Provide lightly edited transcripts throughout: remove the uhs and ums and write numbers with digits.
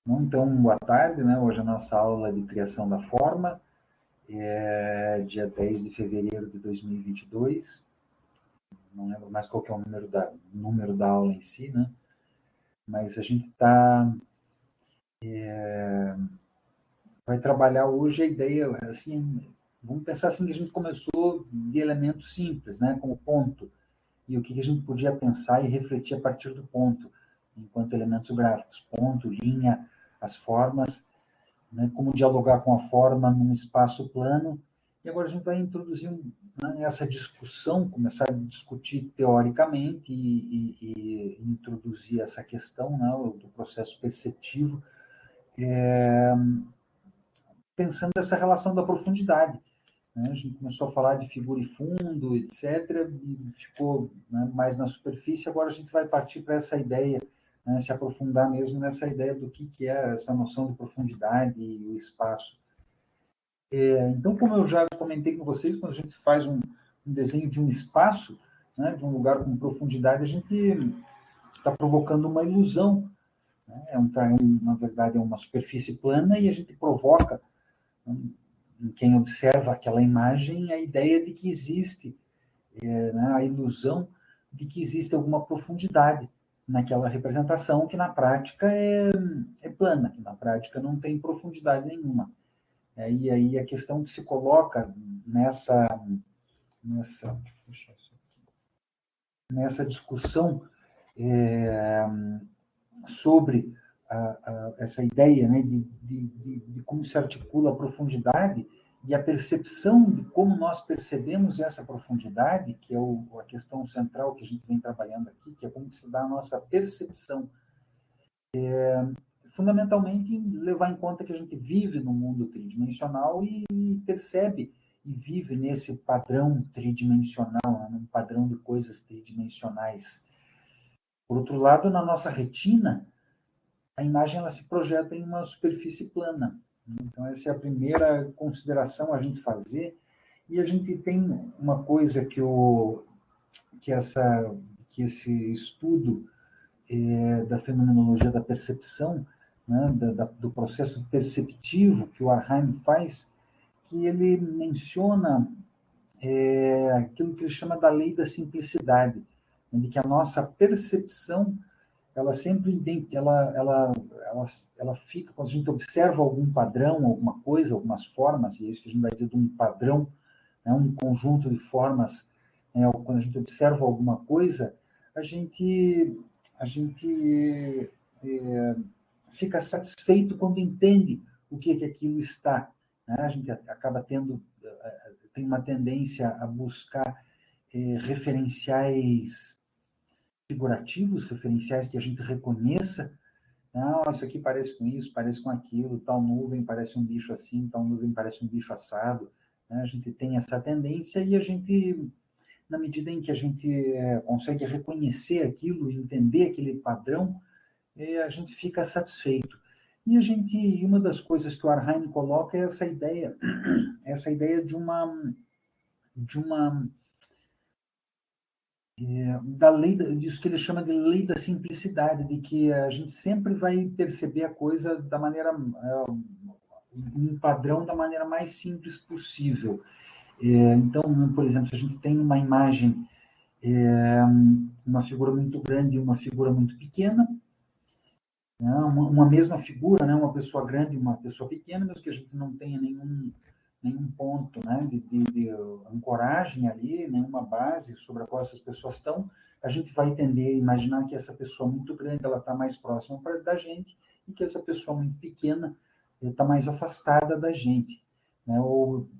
Então, boa tarde, né? Hoje a nossa aula de criação da forma é dia 10 de fevereiro de 2022. Não lembro mais qual que é o número da aula em si, né? Mas a gente vai trabalhar hoje a ideia, assim, vamos pensar assim que a gente começou de elementos simples, né? Como ponto. E o que a gente podia pensar e refletir a partir do ponto, enquanto elementos gráficos. Ponto, linha, as formas, né, como dialogar com a forma num espaço plano. E agora a gente vai introduzir essa discussão, começar a discutir teoricamente e introduzir essa questão, né, do processo perceptivo, pensando nessa relação da profundidade. Né? A gente começou a falar de figura e fundo, etc., e ficou, né, mais na superfície. Agora a gente vai partir para essa ideia, né, se aprofundar mesmo nessa ideia do que é essa noção de profundidade e o espaço. Então, como eu já comentei com vocês, quando a gente faz um desenho de um espaço, né, de um lugar com profundidade, a gente está provocando uma ilusão. Né? Na verdade, é uma superfície plana e a gente provoca, em quem observa aquela imagem, a ideia de que existe, né, a ilusão de que existe alguma profundidade naquela representação, que na prática é plana, que na prática não tem profundidade nenhuma. E aí a questão que se coloca nessa, nessa discussão é, sobre essa ideia, né, de como se articula a profundidade e a percepção de como nós percebemos essa profundidade, que é a questão central que a gente vem trabalhando aqui, que é como se dá a nossa percepção. Fundamentalmente, levar em conta que a gente vive no mundo tridimensional e percebe e vive nesse padrão tridimensional, né, num padrão de coisas tridimensionais. Por outro lado, na nossa retina, a imagem ela se projeta em uma superfície plana. Então, essa é a primeira consideração a gente fazer. E a gente tem uma coisa que, que esse estudo da fenomenologia da percepção, né, do processo perceptivo que o Arheim faz, que ele menciona aquilo que ele chama da lei da simplicidade, né, de que a nossa percepção ela sempre ela fica, quando a gente observa algum padrão, alguma coisa, algumas formas, e é isso que a gente vai dizer de um padrão, né, um conjunto de formas, né, quando a gente observa alguma coisa, a gente, a gente fica satisfeito quando entende o que aquilo está. Né? A gente acaba tem uma tendência a buscar referenciais figurativos, referenciais que a gente reconheça. Não, isso aqui parece com isso, parece com aquilo, tal nuvem parece um bicho assim, tal nuvem parece um bicho assado. Né? A gente tem essa tendência e a gente, na medida em que a gente consegue reconhecer aquilo, entender aquele padrão, a gente fica satisfeito. E uma das coisas que o Arheim coloca é essa ideia de uma da lei, disso que ele chama de lei da simplicidade, de que a gente sempre vai perceber a coisa da maneira, um padrão da maneira mais simples possível. Então, por exemplo, se a gente tem uma imagem, uma figura muito grande e uma figura muito pequena, né, uma mesma figura, né, uma pessoa grande e uma pessoa pequena, mas que a gente não tenha nenhum ponto, né, de ancoragem ali, nenhuma base sobre a qual essas pessoas estão, a gente vai tender a imaginar que essa pessoa muito grande ela está mais próxima da gente e que essa pessoa muito pequena está mais afastada da gente. Né?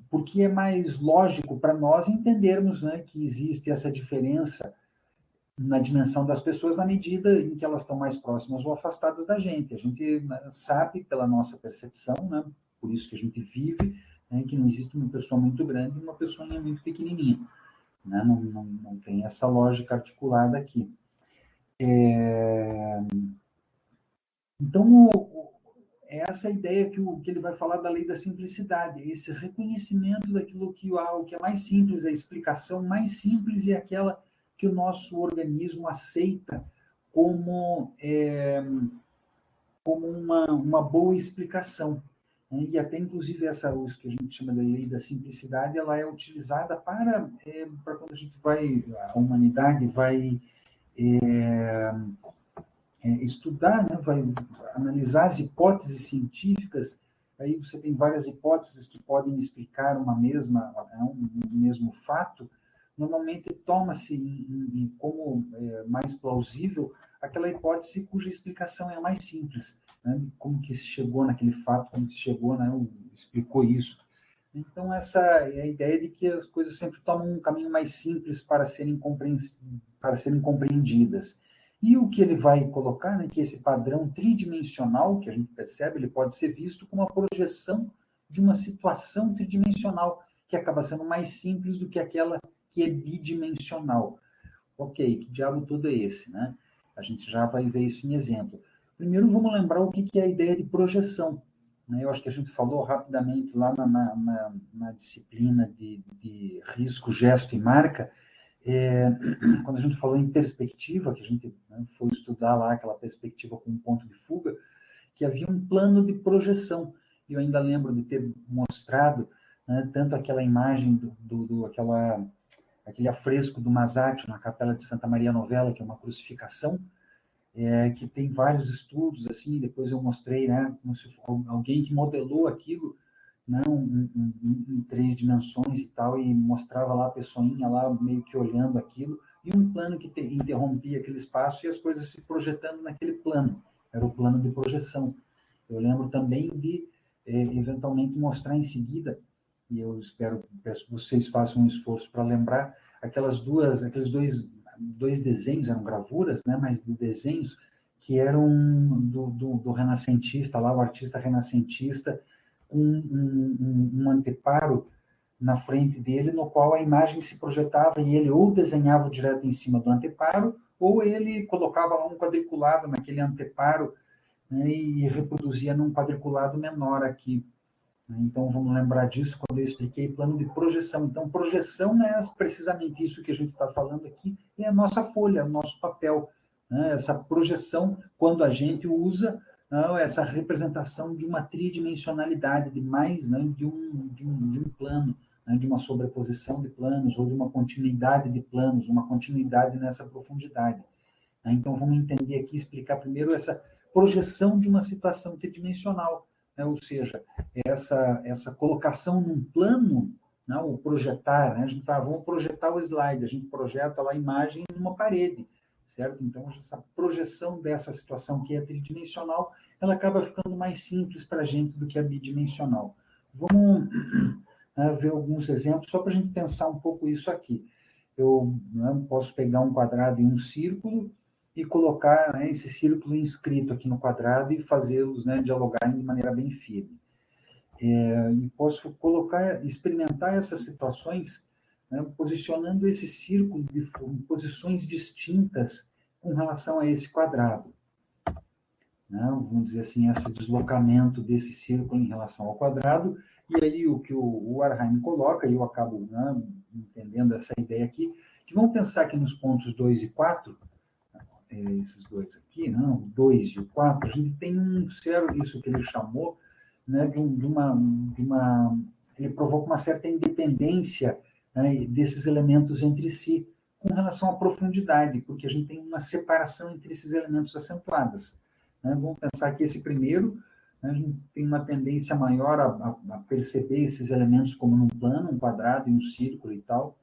Porque é mais lógico para nós entendermos, né, que existe essa diferença na dimensão das pessoas na medida em que elas estão mais próximas ou afastadas da gente. A gente, né, sabe pela nossa percepção, né, por isso que a gente vive, né, que não existe uma pessoa muito grande e uma pessoa muito pequenininha. Né? Não tem essa lógica articulada aqui. Então, é essa ideia que ele vai falar da lei da simplicidade, esse reconhecimento daquilo o que é mais simples, a explicação mais simples é aquela que o nosso organismo aceita como como uma boa explicação. E até, inclusive, isso que a gente chama de lei da simplicidade, ela é utilizada para quando a humanidade vai estudar, né, vai analisar as hipóteses científicas. Aí você tem várias hipóteses que podem explicar um mesmo fato. Normalmente toma-se como mais plausível aquela hipótese cuja explicação é a mais simples, né? Como que se chegou naquele fato, como que se chegou, né? Explicou isso. Então, essa é a ideia de que as coisas sempre tomam um caminho mais simples para serem compreendidas. E o que ele vai colocar, né, que esse padrão tridimensional, que a gente percebe, ele pode ser visto como a projeção de uma situação tridimensional, que acaba sendo mais simples do que aquela que é bidimensional. Ok, que diabo todo é esse, né? A gente já vai ver isso em exemplo. Primeiro, vamos lembrar o que é a ideia de projeção. Eu acho que a gente falou rapidamente lá na disciplina de risco, gesto e marca, quando a gente falou em perspectiva, que a gente foi estudar lá aquela perspectiva com um ponto de fuga, que havia um plano de projeção. Eu ainda lembro de ter mostrado, né, tanto aquela imagem aquele afresco do Masaccio na Capela de Santa Maria Novella, que é uma crucificação, que tem vários estudos, assim, depois eu mostrei, né, como se alguém que modelou aquilo, né, em 3 dimensões e tal, e mostrava lá a pessoinha lá meio que olhando aquilo, e um plano que interrompia aquele espaço e as coisas se projetando naquele plano. Era o plano de projeção. Eu lembro também de, eventualmente, mostrar em seguida, e eu peço que vocês façam um esforço para lembrar, aqueles dois desenhos, eram gravuras, né, mas de desenhos que eram do renascentista, lá o artista renascentista, com um anteparo na frente dele, no qual a imagem se projetava e ele ou desenhava direto em cima do anteparo, ou ele colocava lá um quadriculado naquele anteparo, né, e reproduzia num quadriculado menor aqui. Então, vamos lembrar disso quando eu expliquei plano de projeção. Então, projeção é precisamente isso que a gente está falando aqui, é a nossa folha, o nosso papel. Né? Essa projeção, quando a gente usa essa representação de uma tridimensionalidade, de mais, né, de um plano, né, de uma sobreposição de planos, ou de uma continuidade de planos, uma continuidade nessa profundidade. Né? Então, vamos entender aqui, explicar primeiro essa projeção de uma situação tridimensional, né? Ou seja, essa colocação num plano, né? O projetar, né? A gente fala, vamos projetar o slide, a gente projeta lá a imagem numa parede, certo? Então, essa projeção dessa situação que é tridimensional, ela acaba ficando mais simples para a gente do que a bidimensional. Vamos ver alguns exemplos, só para a gente pensar um pouco isso aqui. Eu posso pegar um quadrado e um círculo e colocar, né, esse círculo inscrito aqui no quadrado e fazê-los, né, dialogarem de maneira bem firme. E posso experimentar essas situações, né, posicionando esse círculo em posições distintas com relação a esse quadrado. Né? Vamos dizer assim, esse deslocamento desse círculo em relação ao quadrado, e aí o que o Arheim coloca, e eu acabo, né, entendendo essa ideia aqui, que vamos pensar que nos pontos 2 e 4, esses dois aqui, não, o 2 e o 4, a gente tem isso que ele chamou, né, ele provoca uma certa independência, né, desses elementos entre si, com relação à profundidade, porque a gente tem uma separação entre esses elementos acentuadas. Né? Vamos pensar que esse primeiro, né, a gente tem uma tendência maior a perceber esses elementos como num plano, um quadrado e um círculo e tal,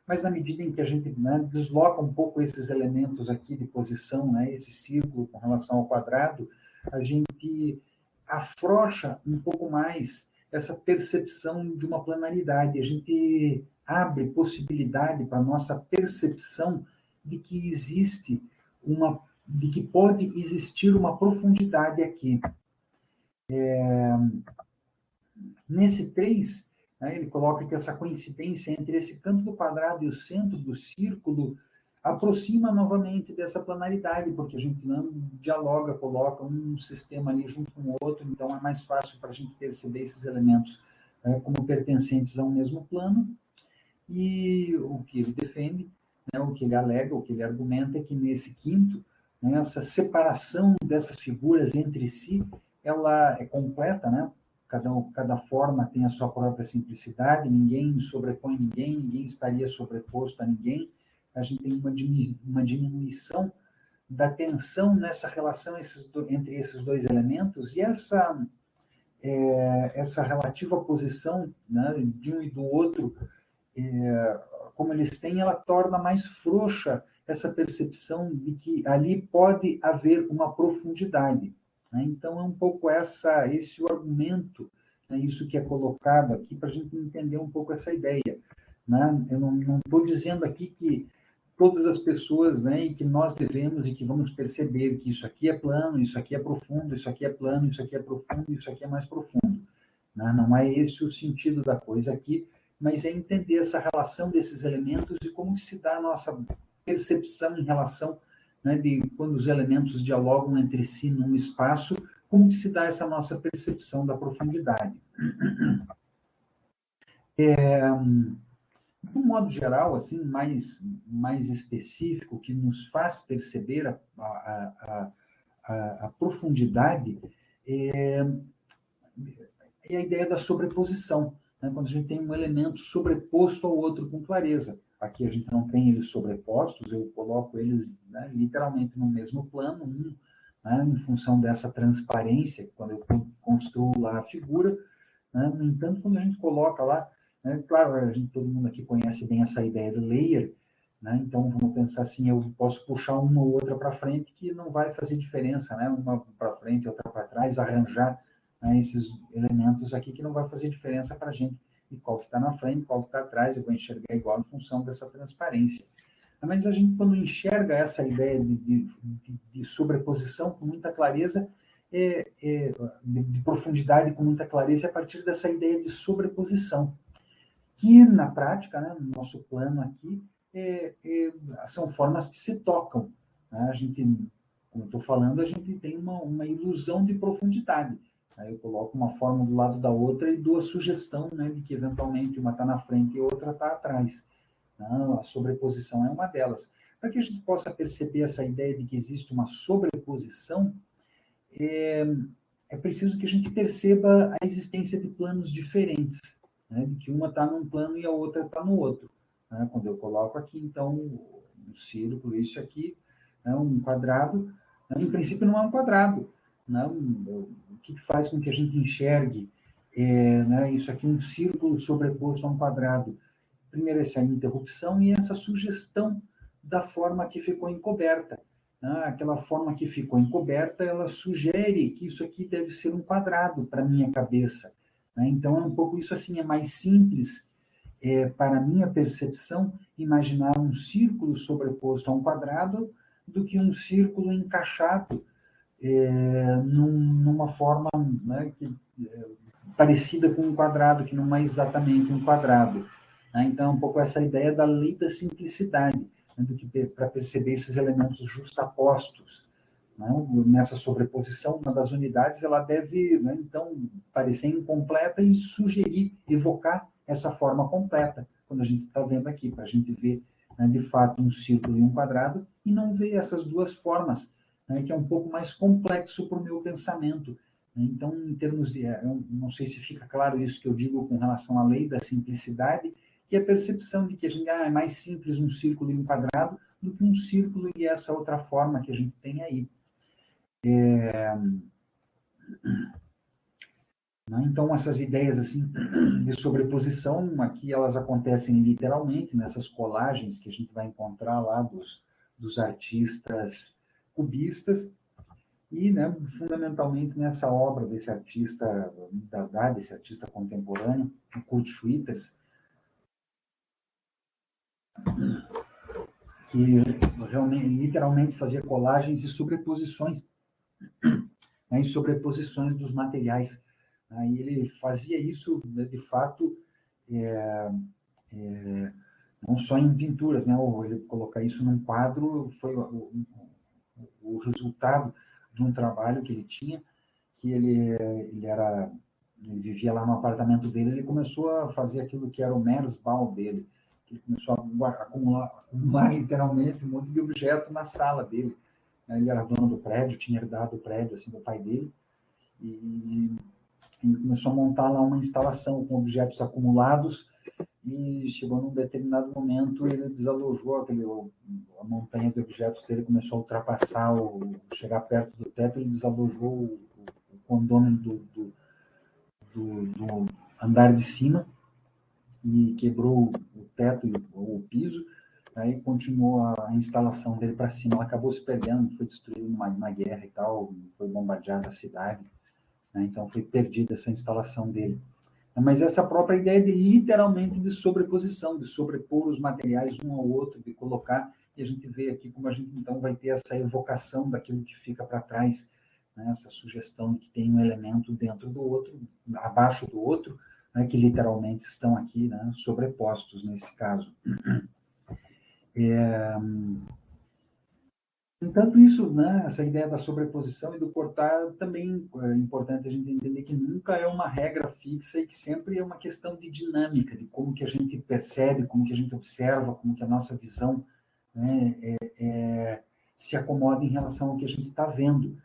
mas na medida em que a gente, né, desloca um pouco esses elementos aqui de posição, né, esse círculo com relação ao quadrado, a gente afrouxa um pouco mais essa percepção de uma planaridade. A gente abre possibilidade para a nossa percepção de que de que pode existir uma profundidade aqui. Nesse 3, né, ele coloca que essa coincidência entre esse canto do quadrado e o centro do círculo aproxima novamente dessa planaridade, porque a gente não dialoga, coloca um sistema ali junto com o outro, então é mais fácil para a gente perceber esses elementos como pertencentes a um mesmo plano. E o que ele defende, né, o que ele alega, o que ele argumenta é que nesse quinto, né? Essa separação dessas figuras entre si, ela é completa, né? Cada forma tem a sua própria simplicidade, ninguém sobrepõe ninguém, ninguém estaria sobreposto a ninguém. A gente tem uma diminuição da tensão nessa relação entre esses dois elementos, e essa relativa posição, né, de um e do outro, como eles têm, ela torna mais frouxa essa percepção de que ali pode haver uma profundidade, né? Então, é um pouco esse o argumento, né, isso que é colocado aqui, para a gente entender um pouco essa ideia, né? Eu não estou dizendo aqui que todas as pessoas, né, e que nós devemos e que vamos perceber que isso aqui é plano, isso aqui é profundo, isso aqui é plano, isso aqui é profundo, isso aqui é mais profundo, né? Não é esse o sentido da coisa aqui, mas é entender essa relação desses elementos e como se dá a nossa percepção em relação, né, de quando os elementos dialogam entre si num espaço, como se dá essa nossa percepção da profundidade. De um modo geral, assim, mais específico, que nos faz perceber a profundidade, é a ideia da sobreposição, né? Quando a gente tem um elemento sobreposto ao outro com clareza. Aqui a gente não tem eles sobrepostos, eu coloco eles, né, literalmente no mesmo plano, né, em função dessa transparência, quando eu construo lá a figura, né? No entanto, quando a gente coloca lá, né, claro, todo mundo aqui conhece bem essa ideia do layer, né? Então vamos pensar assim, eu posso puxar uma ou outra para frente que não vai fazer diferença, né? Uma para frente, outra para trás, arranjar, né, esses elementos aqui que não vai fazer diferença para a gente. E qual que está na frente, qual que está atrás, eu vou enxergar igual em função dessa transparência. Mas a gente, quando enxerga essa ideia de sobreposição com muita clareza, de profundidade com muita clareza, a partir dessa ideia de sobreposição, que na prática, né, no nosso plano aqui, são formas que se tocam, né? A gente, como eu estou falando, a gente tem uma ilusão de profundidade. Aí eu coloco uma forma do lado da outra e dou a sugestão, né, de que eventualmente uma está na frente e outra está atrás. Não, a sobreposição é uma delas. Para que a gente possa perceber essa ideia de que existe uma sobreposição, é preciso que a gente perceba a existência de planos diferentes, né? De que uma está num plano e a outra está no outro, né? Quando eu coloco aqui, então, um círculo, isso aqui, né, um quadrado, né, em princípio não é um quadrado, não, o que faz com que a gente enxergue, né, isso aqui um círculo sobreposto a um quadrado? Primeiro, essa interrupção e essa sugestão da forma que ficou encoberta. Aquela forma que ficou encoberta, ela sugere que isso aqui deve ser um quadrado para a minha cabeça. Então, é um pouco isso assim, é mais simples, para a minha percepção, imaginar um círculo sobreposto a um quadrado do que um círculo encaixado numa forma, né, parecida com um quadrado, que não é exatamente um quadrado. Então, um pouco essa ideia da lei da simplicidade, né, para perceber esses elementos justapostos. Né? Nessa sobreposição, uma das unidades ela deve, né, então, parecer incompleta e sugerir, evocar essa forma completa, quando a gente está vendo aqui, para a gente ver, né, de fato, um círculo e um quadrado, e não ver essas duas formas, né, que é um pouco mais complexo para o meu pensamento. Então, em termos de, eu não sei se fica claro isso que eu digo com relação à lei da simplicidade, que é a percepção de que a gente, é mais simples um círculo e um quadrado do que um círculo e essa outra forma que a gente tem aí. Então, essas ideias assim de sobreposição, aqui elas acontecem literalmente nessas colagens que a gente vai encontrar lá dos artistas cubistas, e, né, fundamentalmente nessa obra desse artista, desse artista contemporâneo, o Kurt Schwitters, que realmente, literalmente fazia colagens e sobreposições, né, e sobreposições dos materiais. Aí ele fazia isso, né, de fato, não só em pinturas, né? Ou ele colocar isso num quadro foi o resultado de um trabalho que ele tinha, que ele vivia lá no apartamento dele, ele começou a fazer aquilo que era o Meeresbau dele, que ele começou a acumular literalmente um monte de objeto na sala dele, Ele era dono do prédio, tinha herdado o prédio assim, do pai dele, e ele começou a montar lá uma instalação com objetos acumulados, e chegou num determinado momento, ele desalojou a montanha de objetos dele, começou a ultrapassar, chegar perto do teto, ele desalojou o condômino do andar de cima, e quebrou o teto e o piso, aí continuou a instalação dele para cima, ela acabou se perdendo, foi destruída numa guerra e tal, foi bombardeada a cidade, né? Então foi perdida essa instalação dele. Mas essa própria ideia de literalmente de sobreposição, de sobrepor os materiais um ao outro, de colocar, e a gente vê aqui como a gente então vai ter essa evocação daquilo que fica para trás, né? Essa sugestão de que tem um elemento dentro do outro, abaixo do outro, né? Que literalmente estão aqui, né? Sobrepostos nesse caso. Entanto, isso, né, essa ideia da sobreposição e do cortar, também é importante a gente entender que nunca é uma regra fixa e que sempre é uma questão de dinâmica, de como que a gente percebe, como que a gente observa, como que a nossa visão, né, se acomoda em relação ao que a gente está vendo.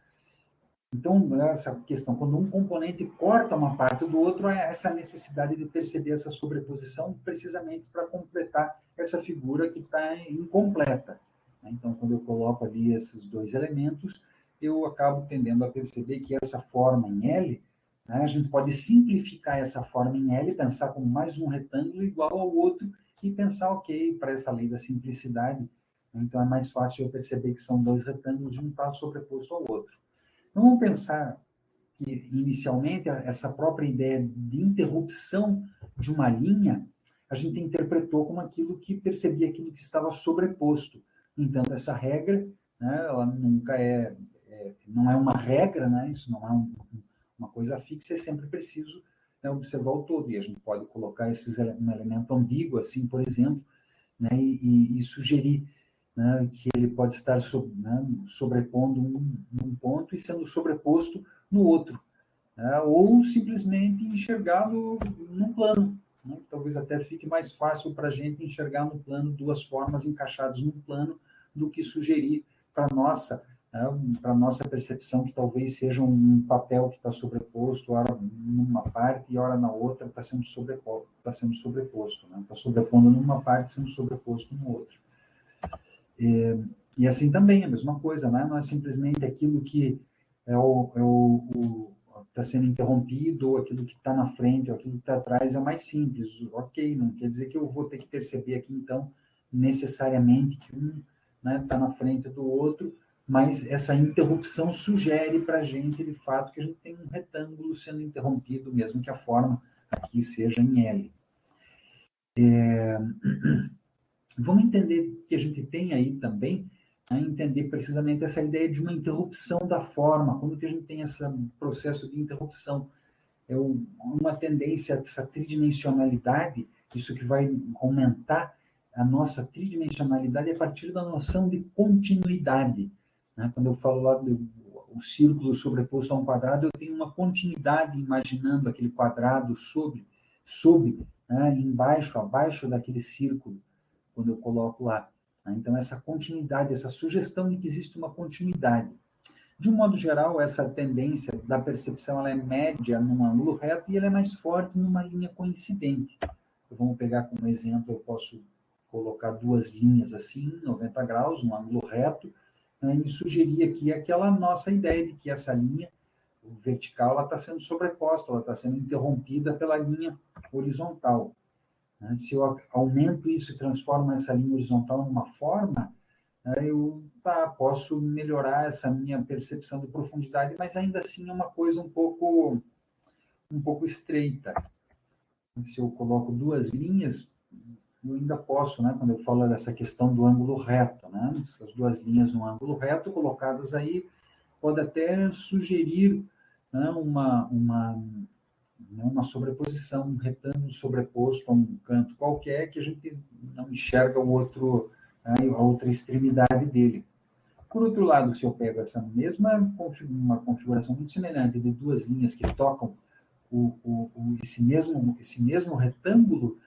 Então, essa questão, quando um componente corta uma parte do outro, é essa necessidade de perceber essa sobreposição precisamente para completar essa figura que está incompleta. Então, quando eu coloco ali esses dois elementos, eu acabo tendendo a perceber que essa forma em L, né, a gente pode simplificar essa forma em L, pensar como mais um retângulo igual ao outro, e pensar, ok, para essa lei da simplicidade, então é mais fácil eu perceber que são dois retângulos e um está sobreposto ao outro. Então, vamos pensar que, inicialmente, essa própria ideia de interrupção de uma linha, a gente interpretou como aquilo que percebia aquilo que estava sobreposto. No entanto, essa regra, né, ela nunca não é uma regra, né, isso não é uma coisa fixa, é sempre preciso, né, observar o todo. E a gente pode colocar um elemento ambíguo, assim, por exemplo, né, e sugerir, né, que ele pode estar sobrepondo num ponto e sendo sobreposto no outro, né, ou simplesmente enxergá-lo num plano, né, talvez até fique mais fácil para a gente enxergar no plano duas formas encaixadas num plano do que sugerir para nossa, né, para nossa percepção que talvez seja um papel que está sobreposto, ora numa parte e ora na outra está sendo sobreposto, né, está sobrepondo numa parte sendo sobreposto no outro. E assim também, a mesma coisa, né? Não é simplesmente aquilo que está sendo interrompido, ou aquilo que está na frente, ou aquilo que está atrás, é o mais simples. Ok, não quer dizer que eu vou ter que perceber aqui, então, necessariamente que um, né, está na frente do outro, mas essa interrupção sugere para a gente, de fato, que a gente tem um retângulo sendo interrompido, mesmo que a forma aqui seja em L. Vamos entender que a gente tem aí também, né, entender precisamente essa ideia de uma interrupção da forma, como que a gente tem esse processo de interrupção. É uma tendência, essa tridimensionalidade, isso que vai aumentar a nossa tridimensionalidade a partir da noção de continuidade. Né? Quando eu falo lá do o círculo sobreposto a um quadrado, eu tenho uma continuidade imaginando aquele quadrado sob, né, embaixo, abaixo daquele círculo, quando eu coloco lá. Né? Então, essa continuidade, essa sugestão de que existe uma continuidade. De um modo geral, essa tendência da percepção ela é média num ângulo reto e ela é mais forte numa linha coincidente. Vamos pegar como exemplo, eu posso colocar duas linhas assim, 90 graus, num ângulo reto, né, e sugerir aqui aquela nossa ideia de que essa linha vertical ela está sendo sobreposta, ela está sendo interrompida pela linha horizontal. Né? Se eu aumento isso e transformo essa linha horizontal numa forma, eu posso melhorar essa minha percepção de profundidade, mas ainda assim é uma coisa um pouco estreita. Se eu coloco duas linhas, eu ainda posso, né, quando eu falo dessa questão do ângulo reto, né, essas duas linhas no ângulo reto colocadas aí, pode até sugerir, né, uma sobreposição, um retângulo sobreposto a um canto qualquer que a gente não enxerga o outro, né, a outra extremidade dele. Por outro lado, se eu pego essa mesma uma configuração muito semelhante de duas linhas que tocam esse mesmo retângulo,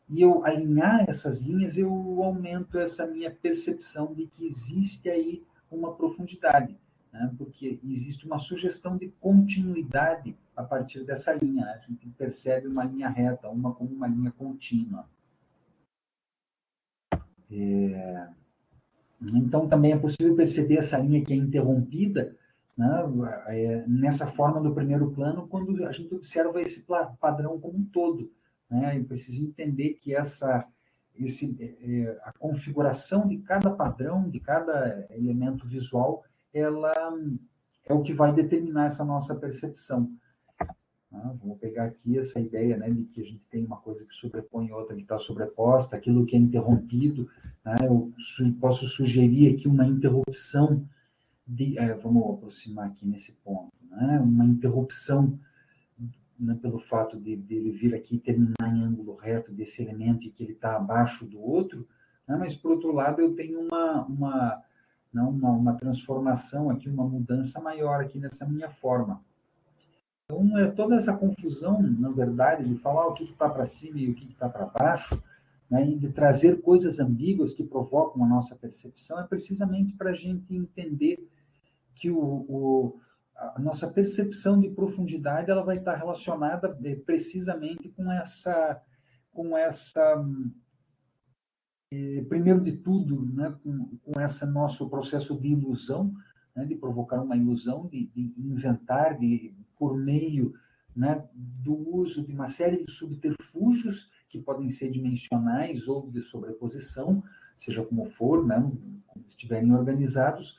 e eu alinhar essas linhas, eu aumento essa minha percepção de que existe aí uma profundidade, né? Porque existe uma sugestão de continuidade a partir dessa linha, né? A gente percebe uma linha reta, uma como uma linha contínua. Então, também é possível perceber essa linha que é interrompida, né, nessa forma do primeiro plano, quando a gente observa esse padrão como um todo. Né? Eu preciso entender que a configuração de cada padrão, de cada elemento visual, ela é o que vai determinar essa nossa percepção. Vou pegar aqui essa ideia, né, de que a gente tem uma coisa que sobrepõe outra que está sobreposta, aquilo que é interrompido, né, eu posso sugerir aqui uma interrupção, vamos aproximar aqui nesse ponto, né, uma interrupção, né, pelo fato de ele vir aqui e terminar em ângulo reto desse elemento e que ele está abaixo do outro, né, mas, por outro lado, eu tenho uma transformação aqui, uma mudança maior aqui nessa minha forma. Então, toda essa confusão, na verdade, de falar o que está para cima e o que está para baixo, né, e de trazer coisas ambíguas que provocam a nossa percepção, é precisamente para a gente entender que a nossa percepção de profundidade ela vai estar relacionada precisamente com essa primeiro de tudo, né, com esse nosso processo de ilusão, né, de provocar uma ilusão, de inventar, por meio, né, do uso de uma série de subterfúgios que podem ser dimensionais ou de sobreposição, seja como for, né, como estiverem organizados,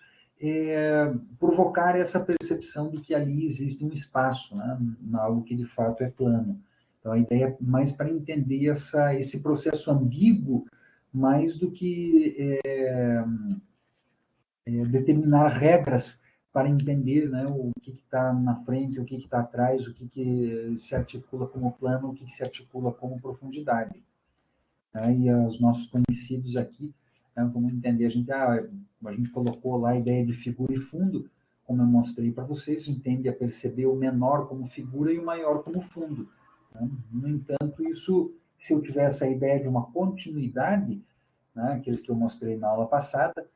provocar essa percepção de que ali existe um espaço, né, algo que de fato é plano. Então, a ideia é mais para entender esse processo ambíguo, mais do que determinar regras para entender, né, o que está na frente, o que está atrás, o que se articula como plano, o que se articula como profundidade. Né? E os nossos conhecidos aqui, né, vamos entender, a gente colocou lá a ideia de figura e fundo, como eu mostrei para vocês, entende a perceber o menor como figura e o maior como fundo. Né? No entanto, se eu tiver essa ideia de uma continuidade, né, aqueles que eu mostrei na aula passada,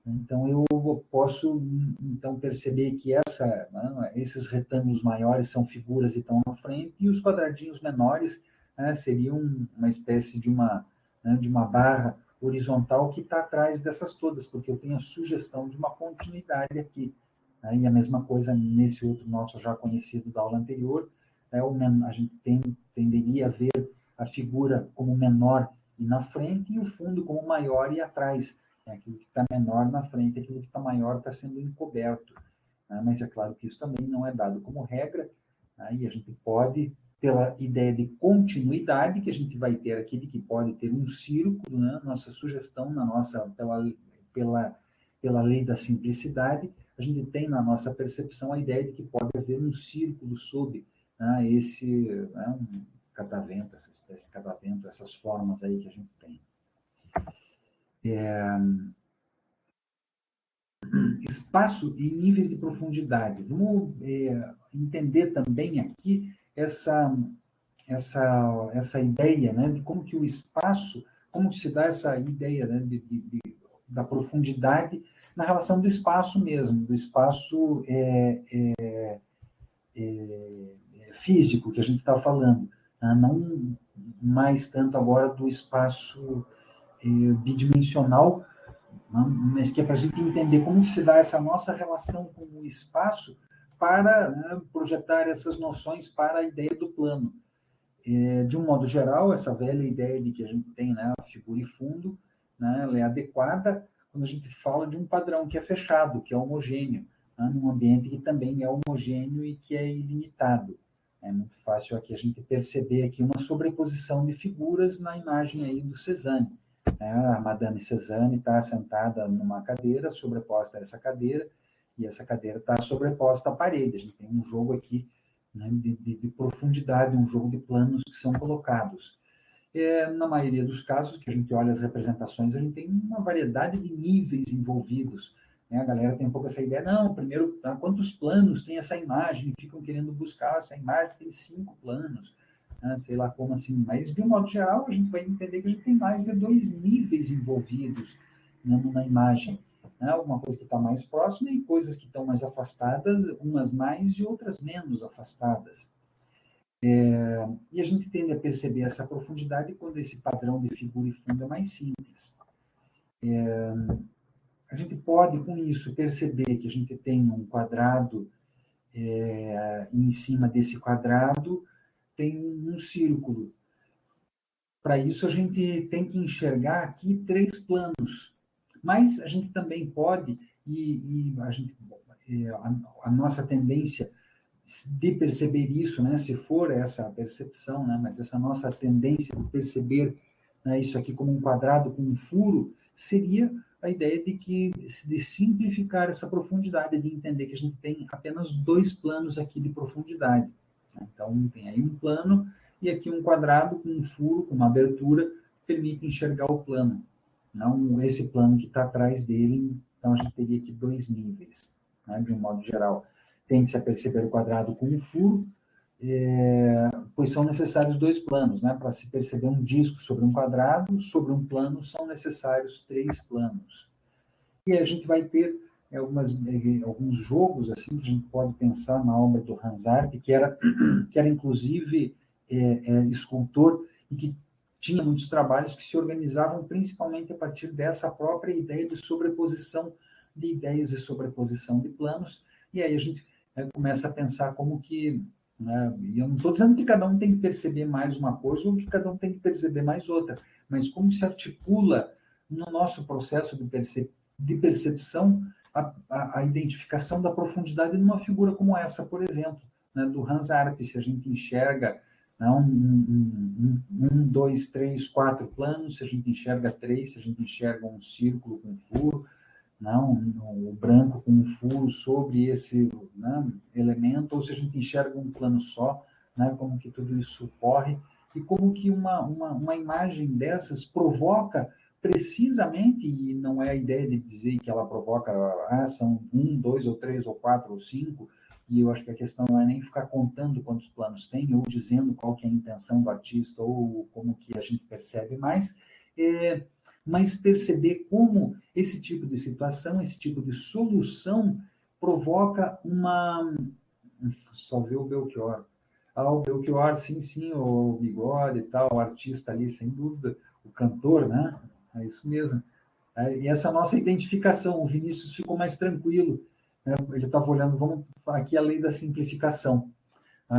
então eu posso então perceber que esses retângulos maiores são figuras e estão na frente, e os quadradinhos menores, né, seriam uma espécie de uma barra horizontal que está atrás dessas todas, porque eu tenho a sugestão de uma continuidade aqui. Né, e a mesma coisa nesse outro nosso já conhecido da aula anterior, a gente tenderia a ver a figura como menor e na frente, e o fundo como maior e atrás. Aquilo que está menor na frente, aquilo que está maior está sendo encoberto. Né? Mas é claro que isso também não é dado como regra, né? E a gente pode, pela ideia de continuidade que a gente vai ter aqui, de que pode ter um círculo, né? Nossa sugestão, pela lei da simplicidade, a gente tem na nossa percepção a ideia de que pode haver um círculo sob, né, um catavento, essa espécie de catavento, essas formas aí que a gente tem. Espaço e níveis de profundidade. Vamos entender também aqui essa ideia, né, de como que o espaço, como se dá essa ideia, né, da profundidade na relação do espaço mesmo, do espaço físico que a gente está falando, né, não mais tanto agora do espaço bidimensional, mas que é para a gente entender como se dá essa nossa relação com o espaço para, né, projetar essas noções para a ideia do plano. De um modo geral, essa velha ideia de que a gente tem, né, a figura e fundo, né, ela é adequada quando a gente fala de um padrão que é fechado, que é homogêneo, né, num ambiente que também é homogêneo e que é ilimitado. É muito fácil aqui a gente perceber aqui uma sobreposição de figuras na imagem aí do Cézanne. A Madame Cézanne está sentada numa cadeira, sobreposta a essa cadeira, e essa cadeira está sobreposta à parede. A gente tem um jogo aqui, né, de profundidade, um jogo de planos que são colocados. Na maioria dos casos, que a gente olha as representações, a gente tem uma variedade de níveis envolvidos. Né? A galera tem um pouco essa ideia, não, primeiro, quantos planos tem essa imagem? Ficam querendo buscar essa imagem, tem 5 planos. Sei lá como assim, mas de um modo geral a gente vai entender que a gente tem mais de 2 níveis envolvidos, né, numa imagem. né? Alguma coisa que está mais próxima e coisas que estão mais afastadas, umas mais e outras menos afastadas. E a gente tende a perceber essa profundidade quando esse padrão de figura e fundo é mais simples. A gente pode, com isso, perceber que a gente tem um quadrado, e em cima desse quadrado tem um círculo. Para isso, a gente tem que enxergar aqui 3 planos. Mas a gente também pode, a nossa tendência de perceber isso, né, se for essa percepção, né, mas essa nossa tendência de perceber, né, isso aqui como um quadrado com um furo, seria a ideia de simplificar essa profundidade, de entender que a gente tem apenas 2 planos aqui de profundidade. Então, tem aí um plano e aqui um quadrado com um furo, com uma abertura, permite enxergar o plano, não esse plano que está atrás dele. Então, a gente teria aqui 2 níveis, né, de um modo geral. Tende-se a perceber o quadrado com um furo, pois são necessários 2 planos, né? Para se perceber um disco sobre um quadrado, sobre um plano, são necessários 3 planos. E aí a gente vai ter alguns jogos assim que a gente pode pensar na obra do Hans Arp, que era inclusive escultor e que tinha muitos trabalhos que se organizavam principalmente a partir dessa própria ideia de sobreposição de ideias e sobreposição de planos. E aí a gente começa a pensar como que, né, e eu não estou dizendo que cada um tem que perceber mais uma coisa ou que cada um tem que perceber mais outra, mas como se articula no nosso processo de percepção a identificação da profundidade numa figura como essa, por exemplo, né, do Hans Arp. Se a gente enxerga, né, dois, três, 4 planos, se a gente enxerga 3, se a gente enxerga um círculo com furo, não, o branco com um furo sobre esse, né, elemento, ou se a gente enxerga um plano só, né, como que tudo isso ocorre, e como que uma imagem dessas provoca precisamente, e não é a ideia de dizer que ela provoca, são 1, 2, ou 3, ou 4, ou 5, e eu acho que a questão não é nem ficar contando quantos planos tem, ou dizendo qual que é a intenção do artista, ou como que a gente percebe mais, mas perceber como esse tipo de situação, esse tipo de solução provoca uma... Só ver o Belchior. O Belchior, sim, o bigode e tal, o artista ali, sem dúvida, o cantor, né? É isso mesmo. E essa nossa identificação, o Vinícius ficou mais tranquilo, né? Ele estava olhando, vamos aqui a lei da simplificação.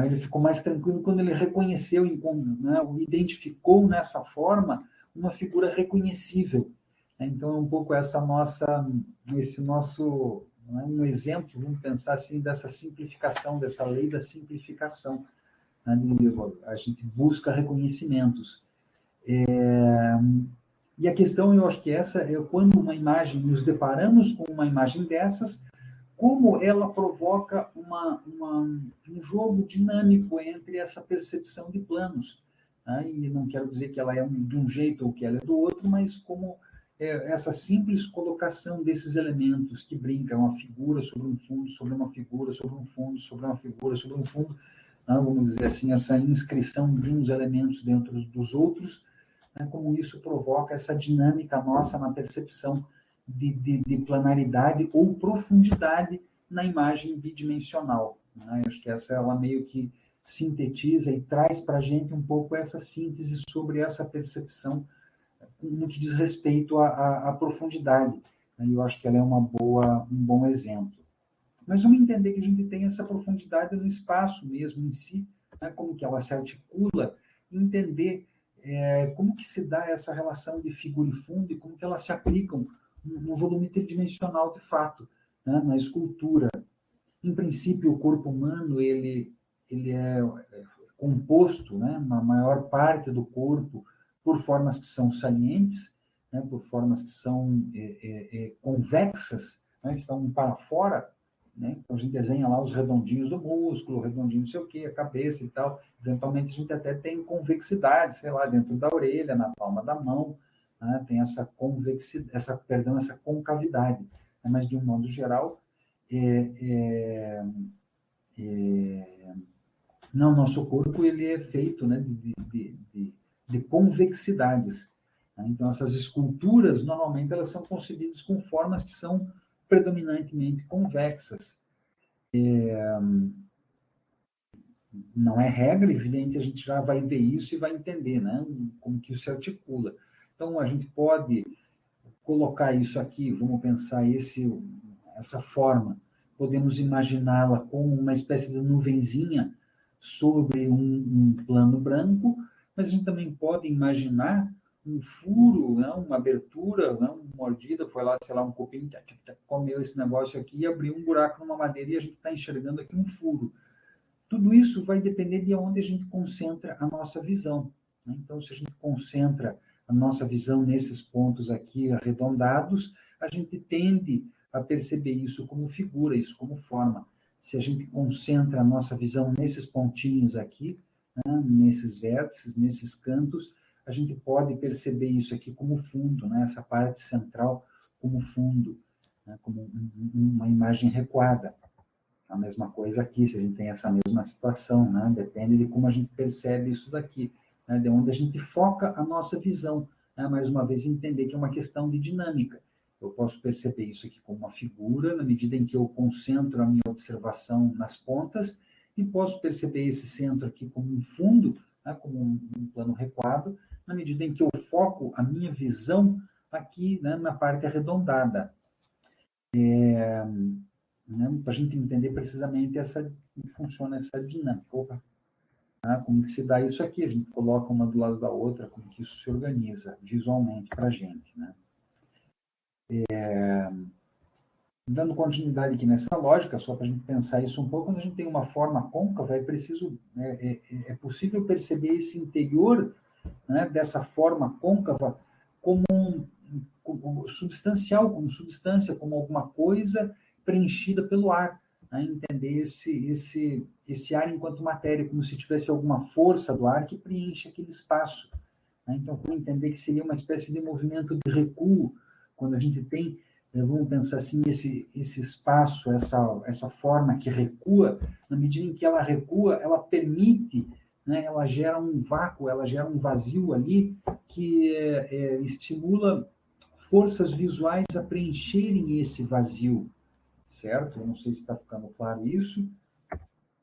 Ele ficou mais tranquilo quando ele reconheceu, né, identificou nessa forma uma figura reconhecível. Então, é um pouco esse nosso, né, um exemplo, vamos pensar assim, dessa simplificação, dessa lei da simplificação. Né, a gente busca reconhecimentos. E a questão, eu acho que essa é quando uma imagem, nos deparamos com uma imagem dessas, como ela provoca um jogo dinâmico entre essa percepção de planos. Né? E não quero dizer que ela é de um jeito ou que ela é do outro, mas como essa simples colocação desses elementos que brincam uma figura sobre um fundo, sobre uma figura, sobre um fundo, sobre uma figura, sobre um fundo, né? Vamos dizer assim, essa inscrição de uns elementos dentro dos outros, né? Como isso provoca essa dinâmica nossa na percepção de planaridade ou profundidade na imagem bidimensional. Né? Acho que essa ela meio que sintetiza e traz para a gente um pouco essa síntese sobre essa percepção no que diz respeito à profundidade. Né? Eu acho que ela é um bom exemplo. Mas vamos entender que a gente tem essa profundidade no espaço mesmo em si, né? Como que ela se articula, e entender como que se dá essa relação de figura e fundo e como que elas se aplicam no volume tridimensional de fato, né? Na escultura. Em princípio, o corpo humano ele é composto, né, na maior parte do corpo, por formas que são salientes, né, por formas que são convexas, né, que estão para fora. Né? Então, a gente desenha lá os redondinhos do músculo, o redondinho não sei o quê, a cabeça e tal. Eventualmente, a gente até tem convexidade, sei lá, dentro da orelha, na palma da mão, né? Tem essa convexidade, essa concavidade. Né? Mas, de um modo geral, não, nosso corpo ele é feito, né, de convexidades. Né? Então, essas esculturas, normalmente, elas são concebidas com formas que são predominantemente convexas. Não é regra, evidente, a gente já vai ver isso e vai entender, né? Como que isso se articula. Então, a gente pode colocar isso aqui, vamos pensar essa forma, podemos imaginá-la como uma espécie de nuvenzinha sobre um plano branco, mas a gente também pode imaginar um furo, né, uma abertura, né, uma mordida, foi lá, sei lá, um cupim, comeu esse negócio aqui e abriu um buraco numa madeira e a gente está enxergando aqui um furo. Tudo isso vai depender de onde a gente concentra a nossa visão. Né? Então, se a gente concentra a nossa visão nesses pontos aqui arredondados, a gente tende a perceber isso como figura, isso como forma. Se a gente concentra a nossa visão nesses pontinhos aqui, né, nesses vértices, nesses cantos, a gente pode perceber isso aqui como fundo, né, essa parte central como fundo, né, como uma imagem recuada. A mesma coisa aqui, se a gente tem essa mesma situação, né? Depende de como a gente percebe isso daqui, né? De onde a gente foca a nossa visão, né? Mais uma vez, entender que é uma questão de dinâmica. Eu posso perceber isso aqui como uma figura, na medida em que eu concentro a minha observação nas pontas, e posso perceber esse centro aqui como um fundo, né? Como um plano recuado, na medida em que eu foco a minha visão aqui, né? Na parte arredondada. Né, para a gente entender precisamente como funciona essa dinâmica. Opa, né, como que se dá isso aqui? A gente coloca uma do lado da outra, como que isso se organiza visualmente para a gente. Né? Dando continuidade aqui nessa lógica, só para a gente pensar isso um pouco, quando a gente tem uma forma côncava, é possível perceber esse interior, né, dessa forma côncava como substancial, como substância, como alguma coisa preenchida pelo ar. Né? Entender esse ar enquanto matéria, como se tivesse alguma força do ar que preenche aquele espaço. Né? Então, vamos entender que seria uma espécie de movimento de recuo, quando a gente tem, vamos pensar assim, esse espaço, essa forma que recua, na medida em que ela recua, ela permite, né, ela gera um vácuo, ela gera um vazio ali que estimula forças visuais a preencherem esse vazio, certo? Eu não sei se está ficando claro isso,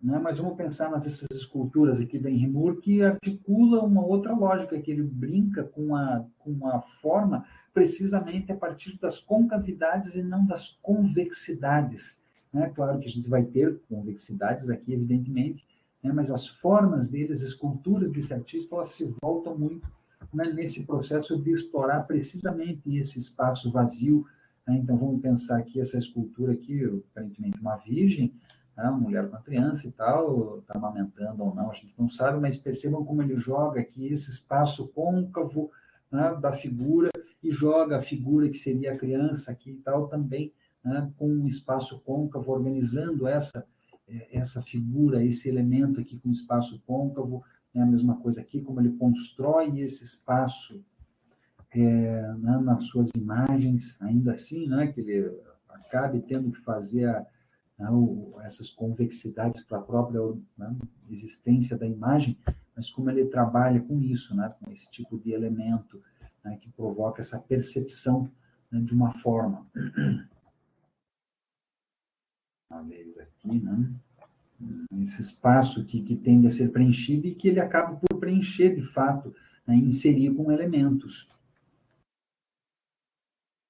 né? Mas vamos pensar nessas esculturas aqui da Henry que articula uma outra lógica, que ele brinca com a forma precisamente a partir das concavidades e não das convexidades. Né? Claro que a gente vai ter convexidades aqui, evidentemente, né? Mas as formas deles, as esculturas desse artista, elas se voltam muito, né, nesse processo de explorar precisamente esse espaço vazio. Né? Então, vamos pensar aqui essa escultura aqui, aparentemente uma virgem, né, uma mulher com a criança e tal, está amamentando ou não, a gente não sabe, mas percebam como ele joga aqui esse espaço côncavo, né, da figura e joga a figura que seria a criança aqui e tal também, né, com um espaço côncavo, organizando essa figura, esse elemento aqui com espaço côncavo, né, a mesma coisa aqui, como ele constrói esse espaço, né, nas suas imagens, ainda assim, né, que ele acabe tendo que fazer né, essas convexidades para a própria, né, existência da imagem, mas como ele trabalha com isso, né, com esse tipo de elemento, né, que provoca essa percepção, né, de uma forma. Uma vez aqui, né, esse espaço que tende a ser preenchido e que ele acaba por preencher de fato, né, inserir com elementos.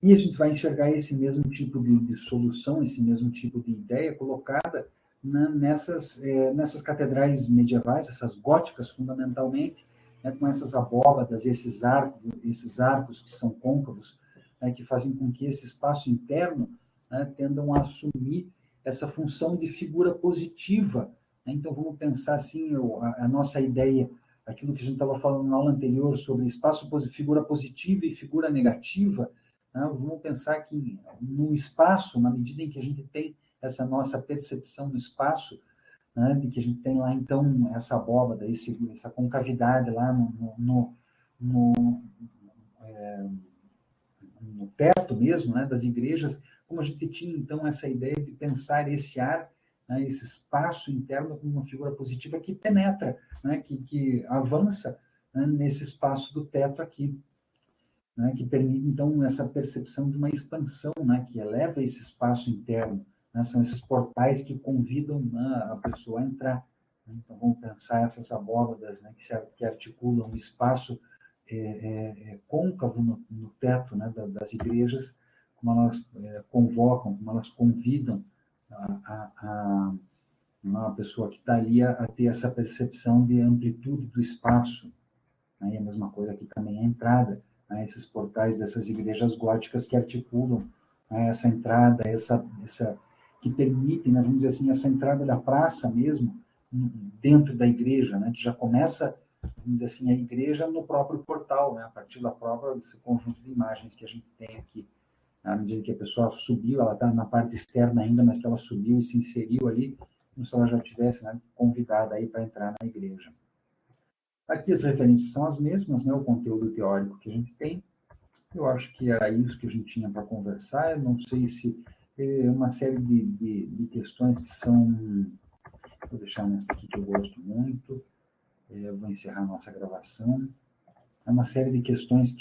E a gente vai enxergar esse mesmo tipo de solução, esse mesmo tipo de ideia colocada, né, nessas catedrais medievais, essas góticas fundamentalmente, né, com essas abóbadas, esses arcos que são côncavos, né, que fazem com que esse espaço interno, né, tendam a assumir essa função de figura positiva. Né? Então, vamos pensar assim, a nossa ideia, aquilo que a gente estava falando na aula anterior sobre espaço, figura positiva e figura negativa, né? Vamos pensar que no espaço, na medida em que a gente tem essa nossa percepção no espaço, né, de que a gente tem lá, então, essa abóbada, essa concavidade lá no, no teto mesmo, né, das igrejas, como a gente tinha, então, essa ideia de pensar esse ar, né, esse espaço interno como uma figura positiva que penetra, né, que avança, né, nesse espaço do teto aqui. né, que permite, então, essa percepção de uma expansão, né, que eleva esse espaço interno, né, são esses portais que convidam, né, a pessoa a entrar. Né. Então, vamos pensar essas abóbadas, né, que articulam o espaço côncavo no teto, né, das igrejas, como elas convocam, como elas convidam a pessoa que está ali a ter essa percepção de amplitude do espaço. Né? E a mesma coisa aqui também a entrada, né? Esses portais dessas igrejas góticas que articulam, né, essa entrada, que permite, né, vamos dizer assim, essa entrada da praça mesmo, dentro da igreja, né, que já começa, vamos dizer assim, a igreja no próprio portal, né, a partir da própria desse conjunto de imagens que a gente tem aqui. À medida que a pessoa subiu, ela está na parte externa ainda, mas que ela subiu e se inseriu ali, como se ela já tivesse, né, convidada aí para entrar na igreja. Aqui as referências são as mesmas, né, o conteúdo teórico que a gente tem. Eu acho que era isso que a gente tinha para conversar. Eu não sei se uma série de questões que são... Vou deixar nessa aqui que eu gosto muito. Eu vou encerrar a nossa gravação. É uma série de questões que